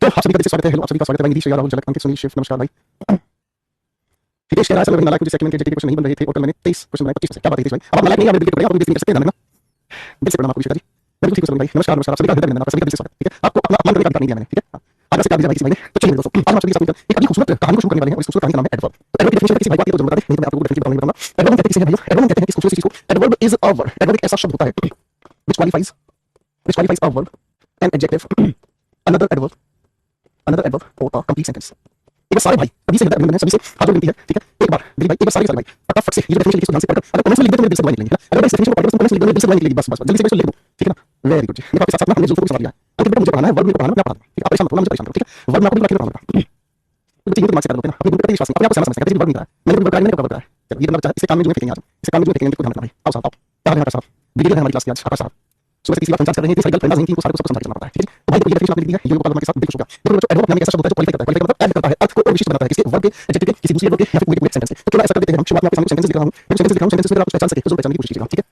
तो आप सभी का स्वागत है। हेलो, आप सभी का स्वागत है। मैं नीतीश, राहुल, झलक, अंकित, सुनील, शिव, नमस्कार भाई। हितेश कह रहा है सर नालायक मुझे सेकंड के जेटीके क्वेश्चन नहीं बन रहे थे और कल मैंने 23 क्वेश्चन बनाए 25 से। क्या बात है हितेश भाई, अब आप नालायक नहीं है, आप बिल्कुल आप बेइज्जती कर सकते हैं ना। दिल से प्रणाम आपको विशेष जी। मैं बिल्कुल ठीक हूं भाई। नमस्कार नमस्कार, आप सभी का हृदय नमन, आप सभी का दिल से स्वागत। ठीक है, आपको अपना अपमान करने का अधिकार नहीं दिया मैंने। ठीक है, आप से प्यार दीजिए भाई किसी भाई ने। तो चलिए दोस्तों, आज हम आप सभी के साथ मिलकर एक बड़ी खूबसूरत कहानी को शुरू करने वाले हैं और इस खूबसूरत कहानी का नाम है एडवर्ब। तो एडवर्ब की डेफिनेशन किसी भाई को आती है तो जरूर बता दें, नहीं तो मैं आपको डेफिनेशन बताऊंगा। एडवर्ब कहते हैं किसे है भाई, एडवर्ब कहते हैं किस खूबसूरत चीज को। Adverb is a word, adverb एक ऐसा शब्द होता है which qualifies a verb, an adjective, another adverb or a complete sentence. एक बार सारे भाई अभी से मैंने सभी से हाथ जोड़ विनती है, ठीक है, एक बार दिलीप भाई, एक बार सारे भाई फटाफट से ये जो डेफिनेशन लिखी ध्यान से पढ़कर अगर कमेंट्स में लिख दे तो मेरे दिल से दवाई निकलेंगे। अगर भाई इस डेफिनेशन को पढ़कर कमेंट्स में लिख दे, दिल से दवाई निकलेगी। बस बस जल्दी से लिख दो, ठीक है ना। वेरी गुड जी। देखो आपके साथ साथ हमने जुल्फों को समझ लिया है। अंकित बेटा मुझे पढ़ाना है, वर्ब मेरे को पढ़ाना है, मैं पढ़ा दूंगा। ठीक है, आप परेशान मत होना, मुझे परेशान करो। ठीक है, वर्ब मैं आपको बिल्कुल पढ़ाऊंगा। तो बच्चे दिमाग से कर देते हैं ना, अपने दिमाग पे विश्वास नहीं, अपने आप को समझ सकते हैं। वर्ब नहीं करा है मैंने, वर्ब करा मैंने, कवर करा है। चलो ये मतलब इसे काम में जो फेंकेंगे आज, इसे काम में जो फेंकेंगे, बिल्कुल ध्यान रखना भाई। आओ साहब आओ, क्या है साहब, ब्रिगेडियर है हमारी क्लास की आज, आकाश साहब। सुबह से किसी बात पंचायत कर रहे हैं, इतनी सारी गर्लफ्रेंड्स हैं, इनको सारे को सबको समझा के चलना पड़ता है। ठीक है, तो भाई ये डेफिनेशन आपने लिख दी है, ये को के साथ बिल्कुल शुक्रिया। देखो बच्चों, एडवर्ब नाम एक ऐसा शब्द होता है जो क्वालिफाई करता है। क्वालिफाई मतलब ऐड करता है, अर्थ को और विशिष्ट बनाता है किसी वर्ब के, एडजेक्टिव के, किसी दूसरे वर्ब के या फिर पूरे सेंटेंस के। तो थोड़ा ऐसा कर देते हैं हम, शुरुआत में आपके सामने सेंटेंस लिख रहा हूं, मैं सेंटेंस लिख रहा हूं, सेंटेंस में आप कुछ पहचान सके तो जरूर पहचानने की कोशिश कीजिएगा। ठीक है,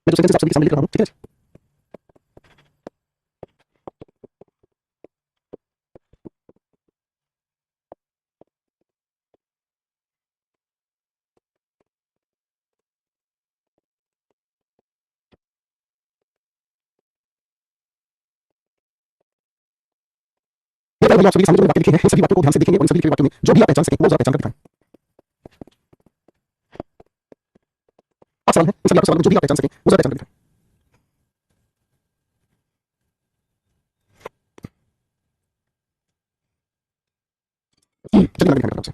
मैं जो सेंटेंस आप सभी के सामने लिख रहा हूं, ठीक है। आप सभी के सामने जो वाक्य लिखे हैं, इन सभी वाक्यों को ध्यान से देखेंगे और इन सभी लिखे वाक्यों में जो भी आप पहचान सकें वो जरा पहचान कर दिखाएं। आप सवाल है, इन सभी आपके सवाल में जो भी आप पहचान सकें वो जरा पहचान कर दिखाएं। चलिए मैं दिखाने आपसे।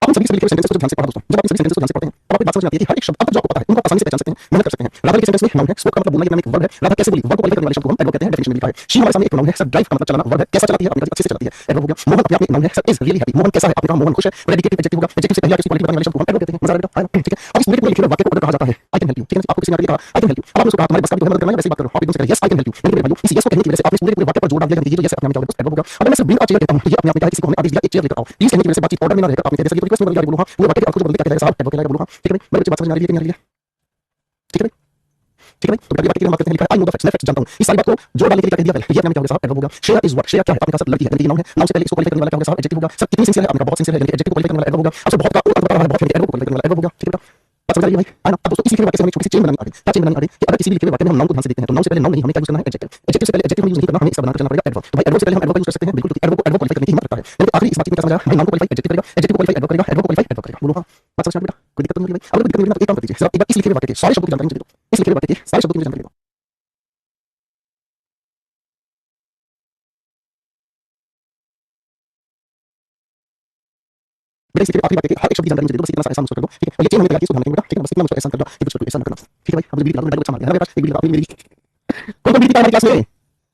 आप इन सभी लिखे हुए सेंटेंस को ध्यान से पढ़ा दोस्तों। जब आप इन सभी सेंटेंस को ध्यान से पढ़ते हैं तब आपको बात समझ में आती है कि हर एक शब्द अब तक जो आपको पता है उनको आप आसानी से पहचान सकते हैं, मेहनत कर सकते हैं। राधा के सेंटेंस में नाउन है, स्पोक का मतलब बोलना, ये नाम एक वर्ब है। राधा कैसे बोली, वर्ब को क्वालिफाई करने वाले शब्द को हम एडवर्ब कहते हैं, डेफिनेशन में लिखा है। शी हमारे सामने एक प्रोनाउन है, सर ड्राइव का मतलब चलाना वर्ब है, कैसा चलाती है, अपनी गाड़ी अच्छे से चलाती है, एडवर्ब हो गया। मोहन अपने आप में एक नाउन है, sir is really happy, Mohan कैसा है, आपने कहा मोहन खुश है, प्रेडिकेटिव एडजेक्टिव होगा, एडजेक्टिव से पहले किसी क्वालिटी बताने वाले शब्द को हम एडवर्ब कहते हैं। मजा आ रहा है बेटा, ठीक है। अब इस पूरे लिखे हुए वाक्य को अगर कहा जाता है आई कैन हेल्प यू, ठीक है, आपको किसी ने कहा आई कैन हेल्प यू, अब आपने उसको कहा तुम्हारे बस का भी तो है, मदद करना है, वैसे ही बात करो। आप एकदम से करें yes I can help you, यानी मेरे भाइयों इस यस को कहने की वजह से आपने पूरे वाक्य पर जोर डाल दिया कि ये जो यस अपने आप में क्या होगा, एडवर्ब होगा। अगर मैं सिर्फ ब्रिंग अ चेयर कहता हूं तो ये अपने आप में क्या है, किसी को हमने आदेश दिया एक चेयर लेकर आओ, प्लीज कहने की वजह से बातचीत ऑर्डर में ना रहेगा, आपने कह दिया रिक्वेस्ट में बदल दिया, बोलो हां, पूरे वाक्य के अर्थ को बदल के क्या कहलाएगा साहब, एडवर्ब कहलाएगा, बोलो हां, ठीक है भाई। मेरे बच्चे बात समझ में आ रही है कि नहीं आ रही है, ठीक है भाई, ठीक है भाई। तो पहली बात की हम बात करते हैं, लिखा है आई नो द फैक्ट्स, मैं फैक्ट्स जानता हूं। इस सारी बात को जोड़ डालने के लिए क्या कह दिया पहले, ये अपने क्या होगा साहब, एडवर्ब होगा। शेयर इज व्हाट, शेयर क्या है, आपने कहा सर लड़की है, यानी कि नाउन है, नाउन से पहले इसको क्वालिफाई करने वाला क्या होगा साहब, एडजेक्टिव होगा। सर कितनी सिंसियर है, आपने कहा बहुत सिंसियर है, यानी कि एडजेक्टिव क्वालिफाई करने वाला एडवर्ब होगा। अब सर बहुत का अर्थ बता रहा है, बहुत है, एडवर्ब क्वालिफाई करने वाला एडवर्ब होगा, ठीक है बेटा। बात समझ आ रही है भाई, है ना। अब दोस्तों इस लिखे हुए वाक्य से हमें छोटी सी चेन बनानी आ गई। क्या चेन बनानी आ गई कि अगर किसी भी लिखे हुए वाक्य में हम नाउन को ध्यान से देखते हैं तो नाउन से पहले नाउन नहीं, हमें क्या यूज करना है, एडजेक्टिव। एडजेक्टिव से पहले एडजेक्टिव यूज नहीं करना, हमें इसका बनाकर चलना पड़ेगा एडवर्ब। तो भाई एडवर्ब से पहले हम एडवर्ब यूज कर सकते हैं, बिल्कुल, क्योंकि एडवर्ब को एडवर्ब क्वालिफाई करने की हिम्मत रखता है। यानी आखिरी इस बात में क्या समझ आया भाई, नाउन को क्वालिफाई एडजेक्टिव करेगा, एडजेक्टिव को क्वालिफाई एडवर्ब करेगा, एडवर्ब क्वालिफाई एडवर्ब करेगा, बोलो हां। बात समझ आ बेटा, कोई दिक्कत तो नहीं है भाई। अगर कोई दिक्कत नहीं है तो एक काम कर दीजिए, जरा एक बार इस लिखे हुए वाक्य के सारे शब्दों की जानकारी मुझे दे दो। इस लिखे हुए वाक्य के सारे शब्दों की जानकारी दे दो। बेटा इसी के आखिरी वाक्य के हर एक शब्द की जानकारी मुझे दे दो, बस इतना सा एहसान मुझको कर दो, ठीक है। और ये चेन होने के इसको ध्यान रखेंगे बेटा, ठीक है, बस इतना मुझको एहसान कर दो, ये कुछ ऐसा ना करना, ठीक है भाई। अब बिल्ली दिला दो, डायलॉग अच्छा मार दिया है ना बेटा, एक बिल्ली आपने मेरी कौन कौन पीता है हमारी क्लास में,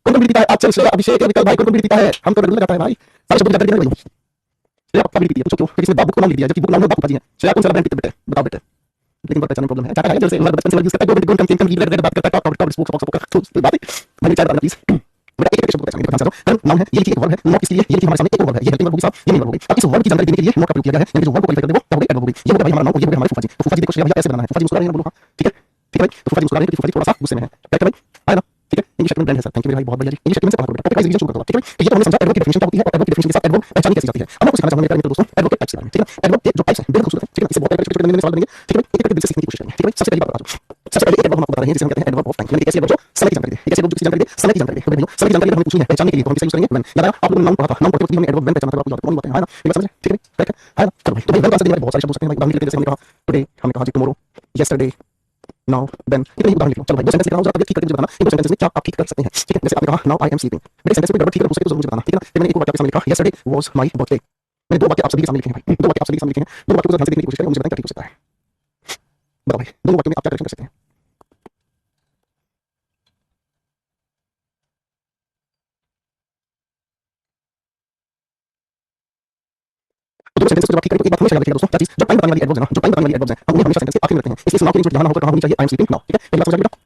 कौन कौन पीता है, अक्षर श्रेया अभिषेक विकल भाई, कौन कौन पीता है, हम तो रेगुलर जाता है भाई, सारे शब्दों की जानकारी देना भाई। श्रेया पक्का पीती है, पूछो क्यों, क्योंकि इसने बाप बुक को नाम लिख दिया, जबकि बुक नाम है बाप जी है। श्रेया कौन सा ब्रांड पीते बेटे, बताओ बेटे। लेकिन बहुत पहचानने प्रॉब्लम है, चाचा है जैसे हमारे बचपन से यूज करता है, गोविंद गोविंद कम रीड बात करता है, talk talk spoke spoke spoke बात है। मैं विचार करना प्लीज बेटा, एक एक शब्द को पहचानिए, ध्यान से सुनो। नाउन है, ये लिखिए एक वर्ब है, नॉट इसलिए ये लिखिए हमारे सामने एक और वर्ब है, ये हेल्पिंग वर्ब होगी साहब, ये मेन वर्ब होगी। अब इस वर्ब की जानकारी देने के लिए नॉट का प्रयोग किया गया है, यानी जो वर्ब को क्वालिफाई कर दे वो क्या होगी, एडवर्ब होगी। ये हो गया भाई हमारा नाउन, और ये हो गया हमारे फूफा जी। तो फूफा जी देखो श्रेया भैया ऐसे बनाना है, फूफा जी मुस्कुरा रहे हैं, बोलो हां, ठीक है, ठीक है भाई। तो फूफा जी मुस्कुरा रहे हैं, फूफा जी थोड़ा सा गुस्से में है, राइट है भाई, है ना, ठीक है। इंग्लिश एक्टर ब्रांड है सर, थैंक यू मेरे भाई, बहुत बढ़िया जी। इंग्लिश एक्टर से पढ़ा करो बेटा, टॉपिक रिवीजन शुरू कर दो, ठीक है भाई। तो ये तो हमने समझा एडवर्ब की डेफिनेशन क्या होती है और एडवर्ब की डेफिनेशन के साथ एडवर्ब पहचान कैसे जाती है। अब मैं आपको सिखाना चाहूंगा मेरे दोस्तों एडवर्ब के टाइप्स के बारे में, ठीक है ना। एडवर्ब के जो टाइप्स हैं बेहद खूबसूरत है, ठीक है, इससे बहुत सारे छोटे-छोटे नन्हे-नन्हे सवाल बनेंगे, ठीक है भाई। एक एक दिल से सीखने की कोशिश करेंगे, ठीक है भाई। सबसे पहली बात बता दूं, सबसे पहले एक एडवर्ब हम आपको बता रहे हैं जिसे हम कहते हैं एडवर्ब ऑफ टाइम, यानी कि ऐसे एडवर्ब जो समय की जानकारी दे, एक ऐसे एडवर्ब जो किसी जानकारी दे, समय की जानकारी दे। तो भाइयों समय की जानकारी अगर हमें पूछनी है पहचानने के लिए तो हम किसे यूज करेंगे, व्हेन। याद आया आप लोगों ने नाउन पढ़ा था, नाउन पढ़ते वक्त हमने एडवर्ब व्हेन पहचाना था, आपको याद है, कौन बात है ना, ये बात समझ ठीक है भाई, राइट है ना। चलो भाई, तो भाई व्हेन का आंसर देने वाले बहुत सारे शब्द हो सकते हैं भाई। उदाहरण के लिए जैसे हमने कहा टुडे, हमने कहा जी टुमारो, यस्टरडे, नाउ देन, इतने ही उदाहरण लिख लो। चलो भाई, दो सेंटेंस लिख रहा हूं, जरा ठीक करके मुझे बताना इन दो सेंटेंस में क्या आप ठीक कर सकते हैं, ठीक है। जैसे आपने कहा नाउ आई एम स्लीपिंग, मेरे सेंटेंस में गड़बड़ ठीक कर हो सके तो जरूर मुझे बताना, ठीक है ना। मैंने एक और वाक्य आपके सामने लिखा यस्टरडे वाज माय बर्थडे, मैंने दो वाक्य आप सभी के सामने लिखे हैं भाई, दो वाक्य आप सभी के सामने लिखे हैं, दो वाक्यों को ध्यान से देखने की कोशिश करें, मुझे बताएं क्या ठीक हो सकता है। बताओ भाई, दोनों वाक्यों में आप क्या करेक्शन कर सकते हैं। तो दोनों सेंटेंस को जब आप ठीक करें तो एक बात हमेशा याद रखिएगा दोस्तों, क्या चीज, जो टाइम बताने वाली एडवर्ब्स है ना, जो टाइम बताने वाली एडवर्ब्स है, हम उन्हें हमेशा सेंटेंस के आखिर में रखते हैं। इसलिए सुनाव के लिए यहाँ ना होकर कहाँ होनी चाहिए, आई एम स्लीपिंग नाउ। ठीक है, पहली बात समझ आ गई बेटा।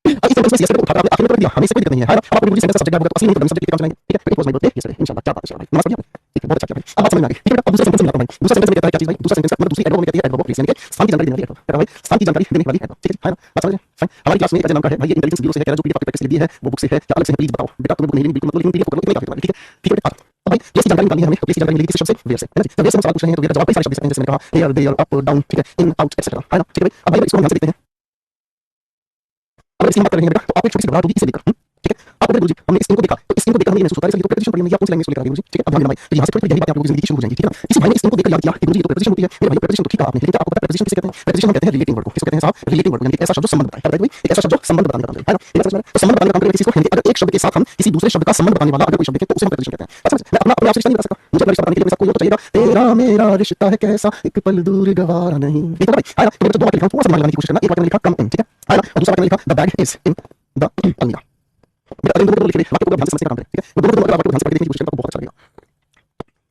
अब इस सेंटेंस में यस्टरडे को उठाकर आपने आखिर में कर दिया, हमें इससे कोई दिक्कत नहीं है ना। अब आपको सेंटेंस का सब्जेक्ट होगा तो असली नहीं सब्जेक्ट के काम चलाएंगे। ठीक है, it was my birthday yesterday, इंशाल्लाह। क्या बात है भाई, नमाज पढ़ी आपने? ठीक है, बहुत अच्छा किया भाई, अब बात समझ में आ गई। ठीक है, अब दूसरे सेंटेंस में आता हूं भाई। दूसरा सेंटेंस में कहता है क्या चीज भाई, दूसरा सेंटेंस मतलब दूसरी एडवर्ब में कहती है एडवर्ब ऑफ प्लेस, यानी कि स्थान की जानकारी देने वाली एडवर्ब। क्या भाई, स्थान की जानकारी देने वाली एडवर्ब। ठीक है ना, बात समझ रहे हैं? फाइन। हमारी क्लास में एक अजय नाम का है भाई, ये इंटेलिजेंस ब्यूरो से है, कह रहा है जो पीडीएफ आपके प्रैक्टिस के लिए दी है वो बुक से है या अलग से है, प्लीज बताओ। बेटा तुम्हें बुक नहीं लेनी बिल्कुल, मतलब लेकिन पीडीएफ को लो, इतना काफी तुम्हारे लिए। ठीक है, ठीक है बेटा। अब भाई प्लेस की जानकारी निकालनी है हमें, तो प्लेस की जानकारी मिलेगी किस शब्द से, वेयर से, है ना जी। तो वेयर से हम सवाल पूछ रहे हैं तो वेयर का जवाब कई सारे शब्द दे सकते हैं, जैसे मैंने कहा हियर, देयर, अप, डाउन, ठीक है, इन, आउट, एटसेट्रा, है ना। ठीक है भाई, अब भाई इसको हम ध्यान से देखते हैं। अगर इसकी हम बात कर रहे हैं बेटा तो आपको एक छोटी सी घबराहट होगी इसे देखकर। ठीक है, आप अगर गुरुजी हमने इस स्क्रीन को देखा तो इस स्क्रीन को देखकर हमें ये महसूस होता है जैसे ये तो प्रेजेंटेशन पढ़ी हमने या कौन सी लैंग्वेज में लिखा है गुरुजी। ठीक है, अब ध्यान देना भाई, तो यहाँ से थोड़ी गहरी बातें आप लोगों की जिंदगी शुरू हो जाएंगी। ठीक है ना, इसी भाई ने इस स्क्रीन को देखकर याद किया कि गुरुजी ये तो प्रेजेंटेशन होती है। मेरे भाई प्रेजेंटेशन तो ठीक है आपने, लेकिन आपको पता है प्रेजेंटेशन किसे कहते हैं? प्रेजेंटेशन हम कहते हैं रिलेटिव वर्ड को। किसको कहते हैं साहब? रिलेटिव वर्ड, यानी कि ऐसा शब्द जो संबंध बताए। बताइए भाई, एक ऐसा शब्द जो संबंध बताने का काम करे, है ना। ये समझ में आ रहा है? तो संबंध बताने का काम करे किसी को, यानी कि अगर एक शब्द के साथ हम किसी दूसरे शब्द का संबंध बताने वाला अगर कोई शब्द देखें तो उसे हम प्रेजेंटेशन कहते हैं। अच्छा, मैं अपने आप से रिश्ता नहीं बता सकता, मुझे अपना रिश्ता बताने के लिए मेरे साथ कोई और चाहिएगा। तेरा मेरा रिश्ता है कैसा, एक पल दूर गवारा नहीं। ठीक है भाई, है ना। तो मैंने दो वाक्य लिखा, थोड़ा सा दिमाग लगाने की कोशिश करना। एक वाक्य में लिखा कम इन, ठीक है, है ना, और दूसरा वाक्य में लिखा the bag is in the अलमीरा। बेटा अगर दोनों लिखे हुए वाक्य को ध्यान से समझने का काम करें। ठीक है, दोनों वाक्य को ध्यान से पढ़ के देखने की कोशिश करें, आपको बहुत अच्छा लगेगा।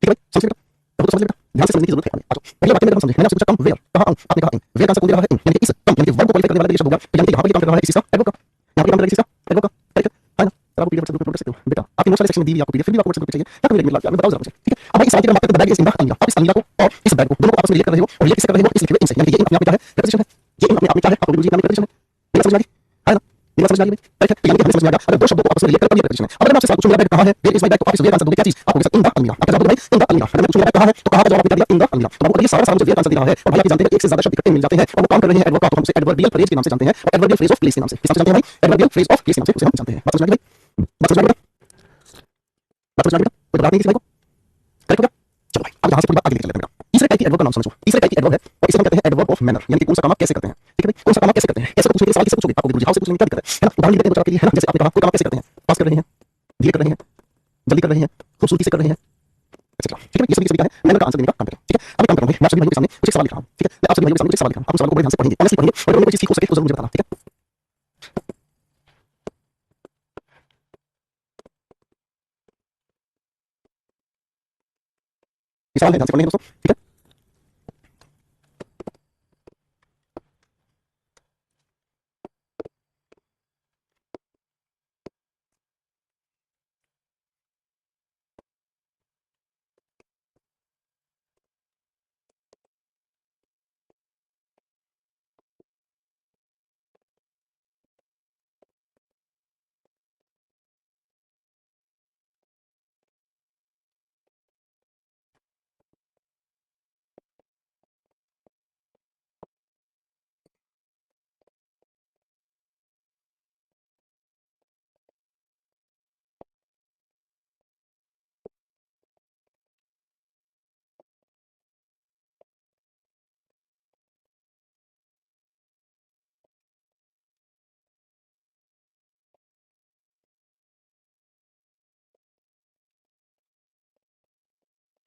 ठीक है भाई, समझ बेटा, अब तो समझ बेटा, ध्यान से समझने की जरूरत है हमें। आ जाओ, पहले वाक्य में अगर हम समझे, मैंने आपसे पूछा कम वेयर, कहां आऊं, आपने कहा इन। वेयर का आंसर कौन दे रहा है? इन, यानी कि इस कम, यानी कि वर्ब को क्वालिफाई करने वाला ये शब्द होगा, यानी कि यहां पर ये काम कर रहा है किसी का एडवर्ब का, यहां पर काम कर रहा है किसी का एडवर्ब का। ठीक है ना, तो आप पीडीएफ अपलोड कर सकते हो बेटा, आपके नोट्स वाले सेक्शन में दी हुई आपको पीडीएफ, फिर भी आपको व्हाट्सएप पे चाहिए या कभी मिला आप बताओ जरा मुझे। ठीक है, अब भाई इस वाक्य का मतलब बैग इज इन द अलमीरा, आप इस अलमीरा को और इस बैग को दोनों को आपस में रिलेट कर रहे हो, और रिलेट किससे कर रहे हो? इस लिखे हुए इन से, यानी कि ये इन अपने आप में क्या है? प्रेपोजिशन है। ये इन अपने आप में क्या है? आपको गुरुजी नाम की प्रेपोजिशन है। मेरा समझ में आ गई, है ना, मेरा समझ में आ गई भाई। ठीक है, यानी कि हमें समझ में आ गया अगर दो शब्दों को आपस में रिलेट कर तब ये प्रेपोजिशन है। अब अगर मैं आपसे सवाल पूछूं मेरा बैग कहां है, वेयर इज माय बैग, तो आप इस वेयर का आंसर दोगे क्या चीज? आपको इन द अलमीरा, आपका जवाब भाई इन द अलमीरा। अगर मैं पूछूं मेरा बैग कहां है तो कहां का जवाब आपने दिया इन द अलमीरा। तो आपको ये सारा मुझे वेयर का आंसर दे रहा है, और भाई आप जानते हैं एक से ज्यादा शब्द इकट्ठे मिल जाते हैं और वो काम कर रहे हैं एडवर्ब का, तो हम उसे एडवर्बियल फ्रेज के नाम से जानते हैं, और एडवर्बियल फ्रेज ऑफ प्लेस के नाम से। किस नाम से जानते हैं भाई? एडवर्बियल फ्रेज ऑफ प्लेस के नाम से उसे हम जानते हैं। बात समझ में आ गई भाई, बात समझ में आ गई बेटा, बात समझ में आ गई बेटा, कोई बात नहीं किसी भाई को, करेक्ट हो गया। चलो भाई अब यहाँ से पूरी बात आगे लेकर चलते हैं बेटा। तीसरे टाइप की एडवर्ब का नाम समझो, तीसरे टाइप की एडवर्ब है और इसे हम कहते हैं एडवर्ब ऑफ मैनर, यानी कि कौन सा काम आप कैसे करते हैं। ठीक है भाई, कौन सा काम आप कैसे करते हैं, कैसे को पूछने के सवाल किससे पूछोगे? आपको गुरुजी हाउ से पूछने में क्या दिक्कत है ना। उदाहरण देते हैं बच्चों के लिए, है ना, जैसे आपने कहा कोई काम आप कैसे करते हैं, पास कर रहे हैं, धीरे कर रहे हैं, जल्दी कर रहे हैं, खूबसूरती से कर रहे हैं, एक्सेट्रा। ठीक है, ये सभी क्या है? मैनर का आंसर देने का काम करें। ठीक है, अब एक काम करूंगा, मैं सभी भाइयों के सामने कुछ एक सवाल लिख रहा हूं। ठीक है, मैं आप सभी भाइयों के सामने कुछ एक सवाल लिख रहा हूं, आप उस सवाल को बड़े ध्यान से पढ़ेंगे, ऑनेस्टली पढ़ेंगे, और अगर कोई चीज सीख हो सके तो जरूर मुझे बताना। ठीक है, ये सवाल है, ध्यान से पढ़ेंगे दोस्तों। ठीक है,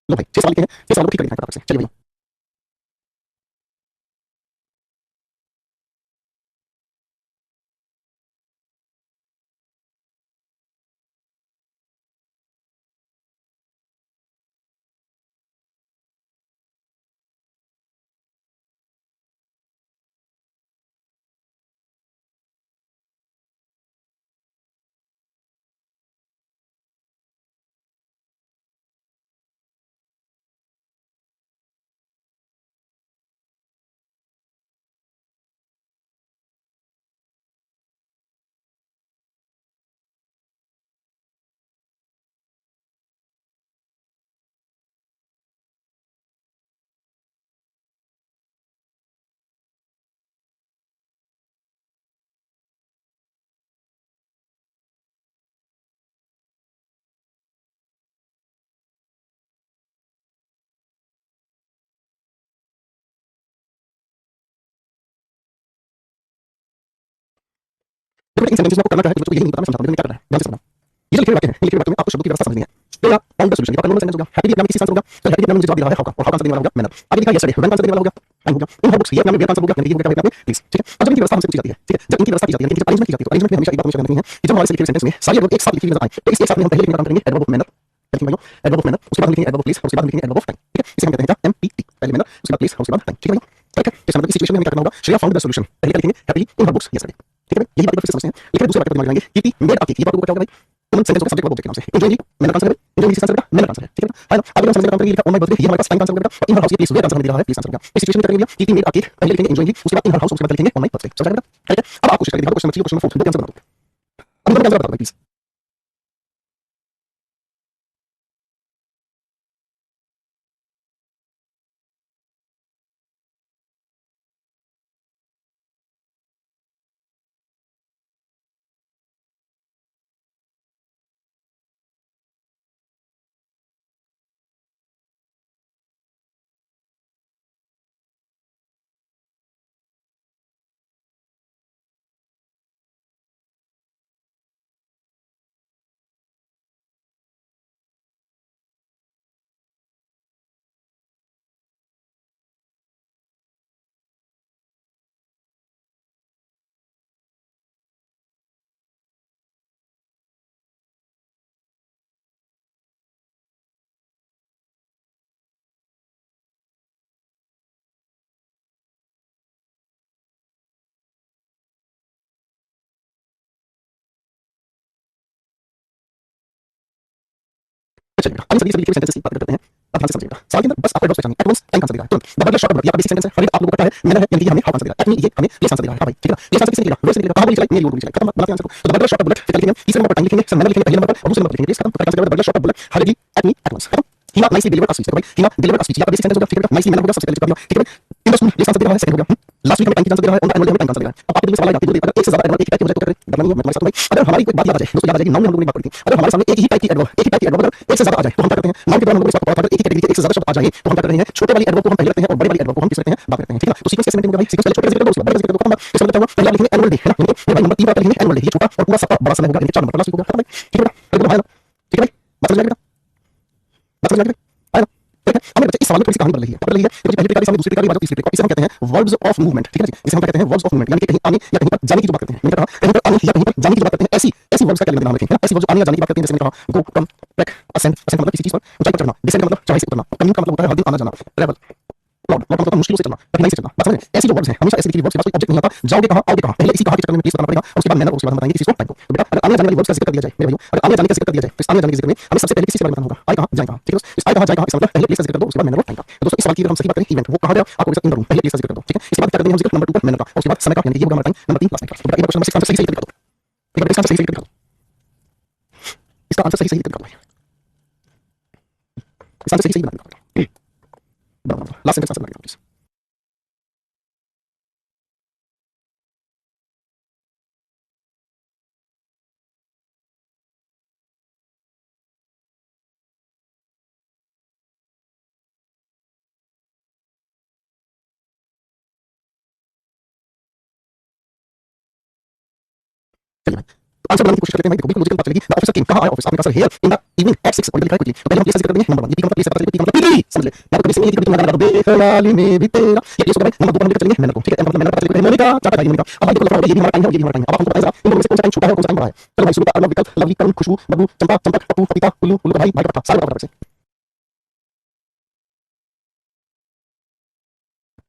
लो भाई 6 सवाल लिखे हैं, 6 सवालों को ठीक कर लिखना है फटाफट से। चलिए भाई, देखो इन सेंटेंसेस में आपको करना क्या है, बच्चों को यही नहीं पता, मैं समझाता हूं, क्या करना है ध्यान से समझना। ये जो लिखे हुए वाक्य हैं, इन लिखे हुए वाक्यों में आपको शब्दों की व्यवस्था समझनी है। तो या फाउंड द सॉल्यूशन, ये आपका नॉर्मल सेंटेंस हो गया। हैप्पी भी अपना में किसी आंसर होगा, तो हैप्पी भी अपना में मुझे जवाब दे रहा है हाउ का, और हाउ का आंसर देने वाला हो गया मैनर। आगे लिखा यस्टरडे, व्हेन का आंसर देने वाला हो गया टाइम हो गया इन हर बुक्स ये अपने वेयर आंसर हो गया यानी कि हो गया अपने प्लीज ठीक है अब जब इनकी व्यवस्था हमसे पूछी जाती है ठीक है जब इनकी व्यवस्था की जाती है यानी कि जब अरेंजमेंट की जाती है तो अरेंजमेंट में हमेशा एक बात हमेशा ध्यान रखनी है कि जब हमारे से लिखे हुए सेंटेंस में सारी एडवर्ब एक साथ लिखी हुई नजर आए तो इस एक साथ में हम पहले लिखने का काम करेंगे एडवर्ब ऑफ मैनर भाइयों एडवर्ब ऑफ मैनर उसके बाद हम लिखेंगे एडवर्ब ऑफ प्लेस उसके बाद हम लिखेंगे एडवर्ब ऑफ टाइम ठीक है इसे हम कहते हैं क्या एमपीटी पहले मैनर उसके बाद प्लेस उसके बाद टाइम ठीक है भाई ठीक है जैसे मतलब इस सिचुएशन में हमें क्या करना होगा श्रेया फाउंड द सॉल्यूशन पहले क्या लिखेंगे हैप्पीली इन हर बुक्स यस्टरडे ठीक है भाई यही बात फिर से समझते हैं लेकिन दूसरे बात पर दिमाग लगाएंगे कीर्ति मेड अ केक ये बात को क्या होगा भाई कॉमन सेंटेंस का सब्जेक्ट वर्ब ऑब्जेक्ट के नाम से एंजॉयिंग मैंने आंसर है एंजॉयिंग इस आंसर का मैंने आंसर है ठीक है ना आगे हम समझने का काम करेंगे लिखा ऑन माय बर्थडे ये हमारे पास टाइम आंसर होगा इन हर हाउस ये प्लीज वेयर आंसर हमें दे रहा है प्लीज आंसर होगा इस सिचुएशन में करेंगे कीर्ति मेड अ केक पहले लिखेंगे एंजॉयिंग उसके बाद इन हर हाउस उसके बाद लिखेंगे ऑन माय बर्थडे समझ आएगा ठीक है अब आप कोशिश करिए क्वेश्चन नंबर 3 क्वेश्चन नंबर 4 दो आंसर बना दो अब नंबर आंसर बताओ प्लीज चलिए आगे सभी लिखे हुए सेंटेंसेस की बात करते हैं अब ध्यान से समझिएगा सवाल के अंदर बस आपको एडवर्ब पहचानिए एट वंस टाइम आंसर दे रहा है तुरंत द बटलर शॉट ये आपका बेसिक सेंटेंस है फॉर आप लोगों को पता है मैंने है यानी कि हमें हाउ आंसर दे रहा है एट मी ये हमें प्लेस आंसर दे रहा है हां भाई ठीक है प्लेस आंसर किसने दिया वर्ड से दिया कहां बोली चलाई मेरी बोली चलाई खत्म बनाते आंसर को तो द बटलर शॉट बुलेट फिर लिखेंगे तीसरे नंबर पर टाइम लिखेंगे सर मैंने लिखेंगे पहले नंबर पर और दूसरे नंबर पर लिखेंगे प्लेस खत्म तो answer the butler shot bullet हurriedly एट मी एट वंस खत्म Heena nicely delivered a speech भाई हीना डिलीवर्ड अ स्पीच या बेसिक सेंटेंस हो गया ठीक है नाइसली मैंने हो गया सबसे पहले चिपका दिया ठीक है in the school place answer दे रहा है सेकंड हो गया लास्ट वीक में टाइम आंसर दे रहा है ऑन द एनुअल डे में टाइम आंसर दे रहा है अब आपके दिल में सवाल आएगा कि अगर एक से ज्यादा एडवर्ब एक ही टाइप की हो जाए तो क्या करें डरना नहीं है मैं तुम्हारे साथ हूं भाई अगर हमारी कोई बात याद आ जाए दोस्तों याद आ जाएगी नाउन में हम लोगों ने बात करी थी अगर हमारे सामने एक ही टाइप की एडवर्ब अगर एक से ज्यादा आ जाए तो हम क्या करते हैं नाउन के दौरान हम लोगों ने इस बात को पढ़ा था एक ही कैटेगरी के एक से ज्यादा शब्द आ जाए तो हम क्या कर रहे हैं छोटे वाली एडवर्ब को हम पहले रखते हैं और बड़े वाली एडवर्ब को हम किस रखते हैं बाद रखते हैं ठीक है तो सीक्वेंस कैसे मेंटेन होगा भाई सीक्वेंस पहले छोटे से करके दो उसके बाद बड़े से करके दो खत्म इसका मतलब होगा पहले आप लिखेंगे एनुअल डे है ना यानी भाई नंबर 3 पर लिखेंगे एनुअल डे ये छोटा और पूरा सबका बड़ा समय होगा यानी 4 नंबर लास्ट वीक हो गया खत्म भाई ठीक है बेटा ठीक है भाई ठीक है भाई बात समझ में आ गई बात समझ में आ गई आएगा ठीक है हमें बच्चे इस सवाल में थोड़ी सी कहानी बदल रही है बदल रही है क्योंकि पहली प्रकार की दूसरी प्रकार की बात तीसरी प्रकार इसे हम कहते हैं वर्ब्स ऑफ मूवमेंट ठीक है जी इसे हम कहते हैं वर्ब्स ऑफ मूवमेंट यानी कि कहीं आने या कहीं पर जाने की जो बात करते हैं मैंने कहा कहीं पर आने या कहीं पर जाने की जो बात करते हैं ऐसी ऐसी वर्ब्स का क्या नाम रखें ऐसी वर्ब्स आने या जाने की बात करते हैं जैसे मैंने कहा गो कम ट्रैक असेंड असेंड मतलब किसी चीज पर ऊंचाई पर चढ़ना डिसेंड का मतलब चढ़ाई से उतरना कम्यूट का मतलब होता है हर दिन आना जाना ट्रैवल लॉर्ड लॉर्ड मतलब मुश्किलों से चलना कठिनाई से चलना बात समझ ऐसी जो वर्ड्स हैं हमेशा ऐसी लिखी वर्ड्स के पास कोई ऑब्जेक्ट नहीं आता जाओगे कहां आओगे कहां पहले इसी कहां के चक्कर में प्लीज बताना पड़ेगा उसके बाद मैनर उसके बाद हम बताएंगे किसी को टाइम को तो बेटा अगर आने जाने वाली वर्ड्स का जिक्र कर दिया जाए मेरे भाइयों अगर आने जाने का जिक्र कर दिया जाए तो इस आने जाने के जिक्र में हमें सबसे पहले किसी से बारे में बताना होगा आए कहां जाए कहां ठीक है इस आए कहां जाए कहां इसका मतलब पहले प्लेस का जिक्र कर दो उसके बाद मैनर और टाइम का तो दोस्तों इस सवाल की अगर हम सही बात करें इवेंट वो कहां गया आपको इन द रूम पहले प्लेस का जिक्र कर दो ठीक है इसके बाद क्या करेंगे हम जिक्र नंबर 2 पर मैनर का और उसके बाद समय का यानी कि ये होगा हमारा टाइम नंबर 3 क्लास का तो बेटा क्वेश्चन नंबर 6 आंसर सही सही लिख दो ठीक है इसका आंसर सही सही लिख दो इसका आंसर सही सही लिख दो इसका आंसर सही सही बना दो लास्ट सेंटेंस आंसर बना दो प्लीज चलिए भाई आंसर बनाने की कोशिश करते हैं भाई देखो बिल्कुल लॉजिकल बात चलेगी द ऑफिसर केम कहां आया ऑफिस आपने कहा sir here in the evening at 6 और लिखा है क्विकली तो पहले हम प्लेस का जिक्र करेंगे नंबर 1 ये पी का मतलब प्लेस का पता चले पी का मतलब पी समझ ले मैं तो कभी से नहीं लिखी लगा दो बेखयाली में भी तेरा ये प्लेस होगा भाई नंबर 2 पर हम लेकर चलेंगे मैनर को ठीक है मतलब मैनर पता चले मोनिका चाहता है मोनिका अब भाई देखो लफड़ा ये भी हमारा टाइम है और ये भी हमारा टाइम है अब हमको पता है इन दोनों में से कौन सा टाइम छोटा है और कौन सा टाइम बड़ा है चलो भाई शुरू का अर्नव विकल्प लवली करण खुशबू बबू चंपा चंपक पप्पू पपीता उल्लू उल्लू का भाई भाई का पट्टा सारे बराबर से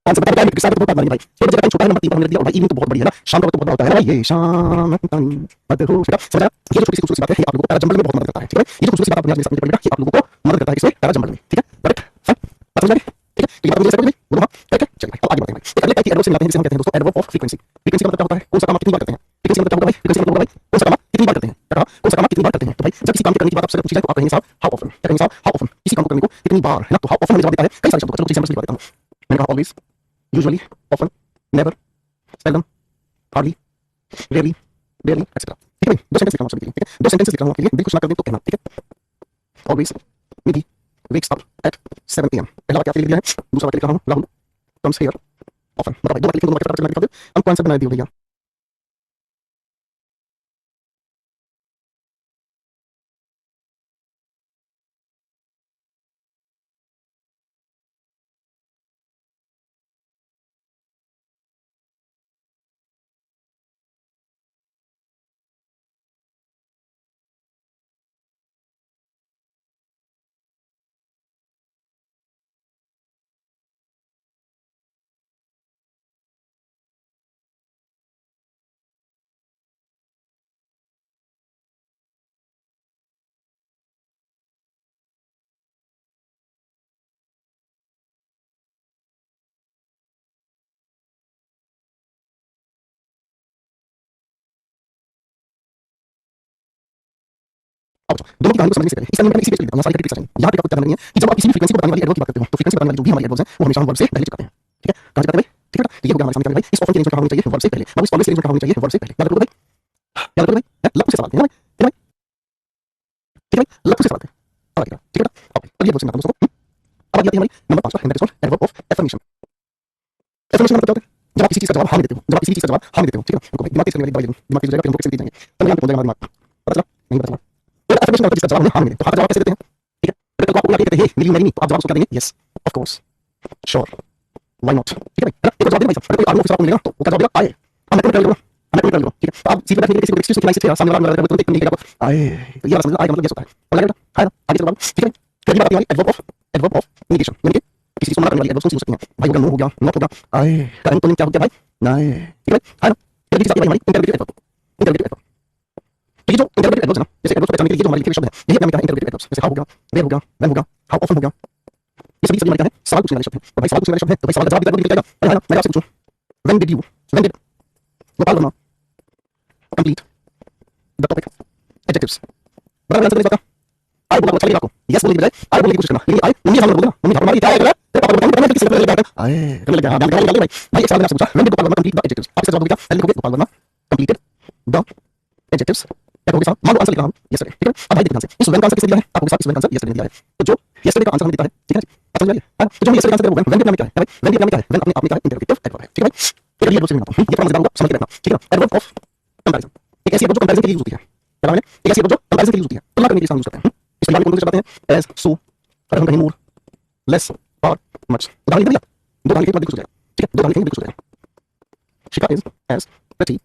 आंसर बता बताइए किसका तो बहुत मानिए भाई ये जगह टाइम छोटा है नंबर 3 पर हमने दिया और भाई इवनिंग तो बहुत बड़ी है ना शाम का वक्त तो बहुत बड़ा होता है ना भाई ये शाम मत हो बेटा समझ आया ये जो छोटी सी खूबसूरत सी बात है ये आप लोगों को पैरा जंबल में बहुत मदद करता है ठीक है ये जो खूबसूरत सी बात आपने आज समझ पड़ी बेटा ये आप लोगों को मदद करता है किसमें पैरा जंबल में ठीक है करेक्ट फाइन बात समझ आ गई ठीक है तो ये बात मुझे समझ में बोलो हां ठीक है चलिए भाई अब आगे बढ़ते हैं भाई एक अगले टाइप की एडवर्ब से मिलाते हैं जिसे हम कहते हैं दोस्तों एडवर्ब ऑफ फ्रीक्वेंसी फ्रीक्वेंसी का मतलब क्या होता है कौन सा काम आप कितनी बार करते हैं फ्रीक्वेंसी का मतलब होगा भाई फ्रीक्वेंसी का मतलब होगा भाई कौन सा काम आप कितनी बार करते हैं क्या कहा कौन सा काम आप कितनी बार करते हैं तो भाई जब किसी काम के करने की बात आपसे पूछी जाए तो आप कहेंगे साहब हाउ ऑफन क्या कहेंगे साहब हाउ ऑफन इसी काम को करने को कितनी बार है ना तो हाउ ऑफन हमें जवाब देता है कई सारे शब्दों का चलो एग्जांपल्स लिखवा देता हूं मैंने कहा always usually often never seldom hardly rarely barely etc ठीक है भाई दो सेंटेंस लिख रहा हूं सभी के लिए ठीक है दो सेंटेंसेस लिख रहा हूं आपके लिए बिल्कुल ना कर दें तो कहना ठीक है always maybe wakes up at 7 p.m. पहला वाक्य आपके लिए लिख दिया है दूसरा वाक्य लिख रहा हूं राहुल comes here often मतलब भाई दो वाक्य लिखे दो वाक्य फटाफट चलना दिखा दो हमको आंसर बना दियो भैया दोनों की कहानी को समझने से पहले इस टाइम में इसी पेज पे लिखता हूं, सारी क्रिटिक्स यहाँ पे होता है नहीं है कि जब आप किसी भी फ्रीक्वेंसी को बताने वाली एडवर्ब की बात करते हो तो फ्रीक्वेंसी बताने वाली जो भी हमारी एडवर्ब्स हैं वो हमेशा हम वर्ब से पहले चिपकाते हैं। ठीक है, कहां चिपकाते हैं भाई? ठीक है ना, तो ये हो गया हमारे सामने क्या भाई, इस ऑप्शन की रेंज में कहां होनी चाहिए वर्ब से पहले, अब इस ऑलवेज की रेंज में कहां होनी चाहिए वर्ब से पहले। याद रखो भाई, याद रखो भाई, लव से सवाल है ना भाई, ठीक है भाई, ठीक है भाई, लव से सवाल है। अब आगे ठीक है ना, अब ये वर्ब से बताऊं दोस्तों। अब आगे आती है हमारी नंबर 5 का, that is adverb of affirmation. Affirmation मतलब क्या होता है? जब आप किसी चीज का जवाब हां में देते हो, जब आप किसी चीज का जवाब हां में देते हो, ठीक है, रुको भाई दिमाग तेज करने वाली दवाई दे दूं, दिमाग तेज हो जाएगा फिर हम फिक्स जाएंगे, तो यहां पे पहुंच जाएगा हमारा दिमाग, पता चला नहीं पता चला। तो एफर्मेशन मतलब जिसका जवाब हम हां में देते हैं, तो हां का जवाब कैसे देते हैं? ठीक है, अगर आपको कोई कहते हैं हे विल यू मैरी मी, तो आप जवाब उसको क्या देंगे? Yes of course, sure, why not. ठीक है भाई, है ना, एक जवाब देना भाई साहब, अगर कोई आर्मी ऑफिसर आपको मिलेगा तो वो क्या जवाब देगा? आए। हम मैं ट्राई करूंगा, हम मैं ट्राई करूंगा, ठीक है, तो आप सीट पे बैठे किसी को एक्सक्यूज खिलाई से सामने वाला तुरंत एक मिनट आपको आए, तो ये वाला समझ आएगा मतलब ये होता है, और लगेगा है ना, आगे चलो ठीक है। फिर ये बात आती है एडवर्ब ऑफ नेगेशन, यानी कि किसी चीज को मना करने वाली एडवर्ब्स हो सकती हैं भाई, हो गया नो, हो गया नॉट, हो गया आए, करंट तो नहीं क्या हो गया भाई नहीं, ठीक है है ना। फिर चीज आती है हमारी इंटररोगेटिव एडवर्ब, इंटररोगेटिव एडवर्ब। तो ये जो इंटररोगेटिव एडवर्ब्स है ना, जैसे एडवर्ब्स को पहचानने के लिए जो हमारे लिखे हुए शब्द हैं यही अपने क्या है इंटररोगेटिव एडवर्ब्स, जैसे हाउ हो गया, वेयर हो गया, व्हेन हो गया, हाउ ऑफन हो गया, ये सभी हमारे क्या है सवाल पूछने वाले शब्द हैं। तो भाई सवाल पूछने वाले शब्द हैं तो भाई सवाल का जवाब भी निकल जाएगा, है ना। मैं आपसे पूछूं when did you, when did Gopal Verma complete the topic adjectives, बराबर आंसर देना चाहता आई बोला अच्छा लगेगा आपको, यस बोलने की बजाय आई बोलने की कोशिश करना, लेकिन आई मम्मी सामने बोल देना, मम्मी हमारी क्या है तेरे पापा को बताएंगे किसी से लगा आए करने लग गया, ध्यान लगा भाई। भाई एक सवाल मैंने आपसे पूछा when did Gopal Verma complete the adjectives, आप इसका जवाब दोगे क्या? पहले लिखोगे Gopal Verma completed the adjectives, क्या कहोगे साहब? मान लो आंसर लिख रहा हूं यस्टरडे, ठीक है। अब भाई देखिए ध्यान से इस व्हेन का आंसर किसने दिया है? आपको साहब इस व्हेन का आंसर यस्टरडे ने दिया है, तो जो यस्टरडे का आंसर हमने दिया है, ठीक है जी, आप समझ गए? तो जो हम यस्टरडे का आंसर दिया वो व्हेन के नाम में क्या है भाई, व्हेन के नाम में क्या है? व्हेन अपने आप में क्या है? इंटररोगेटिव एडवर्ब है, ठीक है भाई। एक ये एडवर्ब से बनाता हूं, ये थोड़ा मजेदार होगा, समझ के रखना, ठीक है ना। एडवर्ब ऑफ कंपैरिजन, एक ऐसी एडवर्ब जो कंपैरिजन के लिए यूज होती है, क्या नाम है? एक ऐसी एडवर्ब जो कंपैरिजन के लिए यूज होती है, तुलना करने के लिए हम यूज करते हैं। इसमें कौन कौन से शब्द आते हैं? एज, सो, अगर हम कहें मोर, लेस, फार, मच, उदाहरण लिख दिया, दो उदाहरण लिखेंगे बिल्कुल हो जाएगा, ठीक है, दो उदाहरण लिखेंगे बिल्कुल हो जाएगा। Shikha is as pretty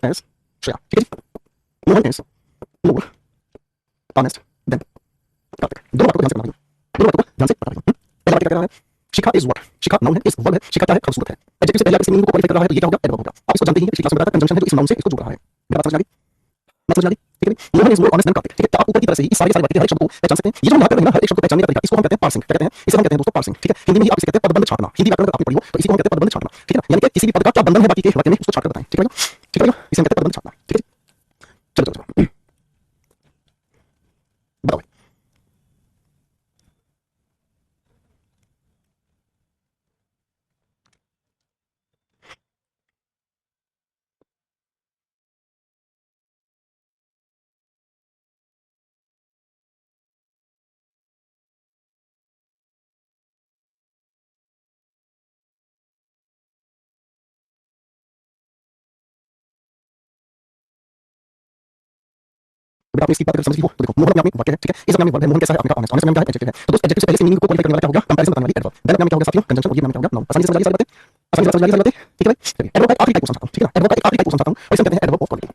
as Shreya, ठीक है जी। Mohan is more honest than Karthik. दोनों बातों को ध्यान से पढ़ना, दोनों बातों को ध्यान से पढ़ना। पहला बात क्या कह रहा है? शिखा इज व्हाट, शिखा नाउन है, इज वर्ब है, शिखा क्या है? खूबसूरत है। एडजेक्टिव से पहले इसके मीनिंग को क्वालिफाई कर रहा है तो ये क्या होगा? एडवर्ब होगा। आप इसको जानते ही हैं, पिछली क्लास में बताया था कंजंक्शन है जो इस नाउन से इसको जोड़ रहा है। मेरा बात समझ आ गई? बात समझ आ गई? ठीक है जी। Mohan is more honest than Karthik, ठीक है। क्या आप ऊपर की तरह से ही इस सारी बातें हर एक शब्द को पहचान सकते हैं? ये जो हम बात कर रहे हैं ना, हर एक शब्द को पहचानने का तरीका, इसको हम कहते हैं पार्सिंग, क्या कहते हैं? इसे हम कहते हैं दोस्तों पार्सिंग, ठीक है। हिंदी में ही आप इसे कहते हैं पदबंध छांटना, हिंदी व्याकरण अगर आपने पढ़ी हो तो इसी को हम कहते हैं पदबंध छांटना, ठीक है ना। यानी कि किसी भी पद का क्या बंधन है बाकी के वाक्य में उसको छांट कर बताएं, ठीक है ना, ठीक है ना, इसे हम कहते हैं पदबंध छांटना, ठीक है। चलो चलो चलो बताओ। बेटा आपने इसकी बात अगर समझी हो तो देखो, मोहन अपने आप में वाक्य है, ठीक है। इस अपने आप में वर्ब है, मोहन कैसा है? आपने कहा ऑनेस्ट, ऑनेस्ट नाम क्या है? एडजेक्टिव है। तो दोस्त एडजेक्टिव से पहले इसके मीनिंग को क्वालिफाई करने वाला क्या होगा? कंपैरिजन बताने वाली एडवर्ब। देन अपने आप में क्या होगा साथियों? कंजंक्शन, और ये नाम क्या होगा? नाउन। आसानी से समझ आ गई सारी बातें, आसानी से समझ आ गई सारी बातें, ठीक है भाई। चलिए एडवर्ब का एक आखिरी टाइप को समझाता हूं, ठीक है ना। एडवर्ब का एक आखिरी टाइप को समझाता हूं और इसे हम कहते हैं एडवर्ब ऑफ क्वालिटी,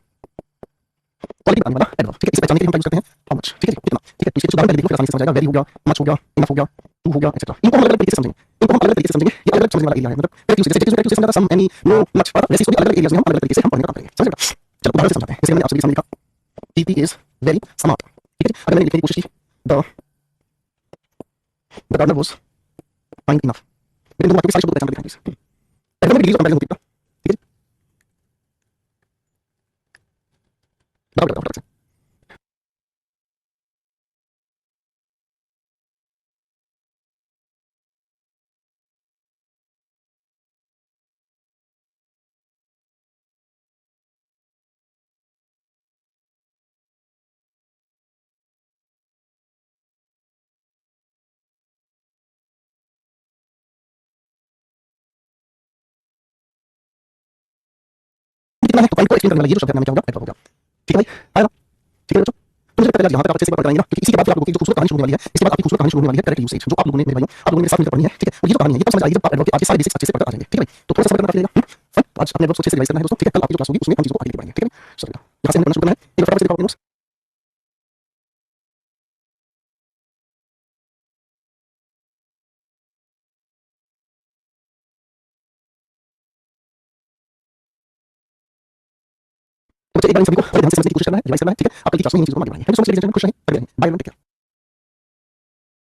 क्वालिटी बताने वाला एडवर्ब, ठीक है। इसे पहचानने के लिए हम क्या यूज करते हैं? हाउ मच, ठीक है जी, कितना, ठीक है। तो इसके कुछ उदाहरण पहले देखो फिर आसानी से समझ जाएगा। वेरी हो गया, मच हो गया, इनफ हो गया, टू हो गया, एक्सेट्रा। इनको हम अलग अलग तरीके से समझेंगे, इनको हम अलग अलग तरीके से समझेंगे, ये अलग अलग समझने वाला एरिया है। मतलब करेक्ट यूज, जैसे एडजेक्टिव से समझा था सम, एनी, नो, मच, पर वैसे इसको भी अलग अलग एरियाज में हम अलग अलग तरीके से हम पढ़ने का काम करेंगे, समझेगा। चलो उदाहरण से समझाते हैं। जैसे मैंने आपसे समझ लिखा टीपी इज वेरी स्मार्ट, ठीक है जी। अगर मैंने लिखने की कोशिश की the gardener was fine enough, लेकिन दोनों बातों के सारे शब्द को पहचान कर दिखाएंगे इसे। एडवर्ब में डिग्री कंपैरिजन होती है, ठीक है जी। बराबर बराबर से कितना है तो पॉइंट को एक्सप्लेन करने वाला ये जो शब्द है नाम क्या होगा? एडवर्ब होगा, ठीक है भाई, आया ना, ठीक है बच्चों। तो मुझे पहले यहाँ तक आप अच्छे से पढ़ कराएंगे ना, क्योंकि इसी के बाद फिर आप लोगों की जो खूबसूरत कहानी शुरू होने वाली है, इसके बाद आपकी खूबसूरत कहानी शुरू होने वाली है करेक्ट यूसेज, जो आप लोगों ने मेरे भाइयों आप लोगों ने मेरे साथ मिलकर पढ़नी है, ठीक है। और ये जो कहानी है ये तब समझ आएगी जब आप एडवर्ब के आज के सारे बेसिक्स अच्छे से पढ़कर आ जाएंगे, ठीक है भाई। तो थोड़ा सा समझ करना काफी लगेगा, फाइन। आज अपने एडवर्ब को अच्छे से रिवाइज करना है दोस्तों, ठीक है। कल आपकी जो क्लास होगी उसमें हम चीजों को आगे लेके बढ़ाएंगे, ठीक है भाई। चलो यहाँ से हमें पढ़ना शुरू करना है, एक बार फटाफट से दिखाओ अपने नोट्स। तो बच्चे एक बार इन सभी को बड़े ध्यान से समझने की कोशिश करना है, रिवाइज करना है, ठीक है। आप कल की क्लास में इन चीजों को आगे बढ़ाएंगे। Thank you so much, ladies and gentleman, खुश रहें, बाय बाय, टेक केयर।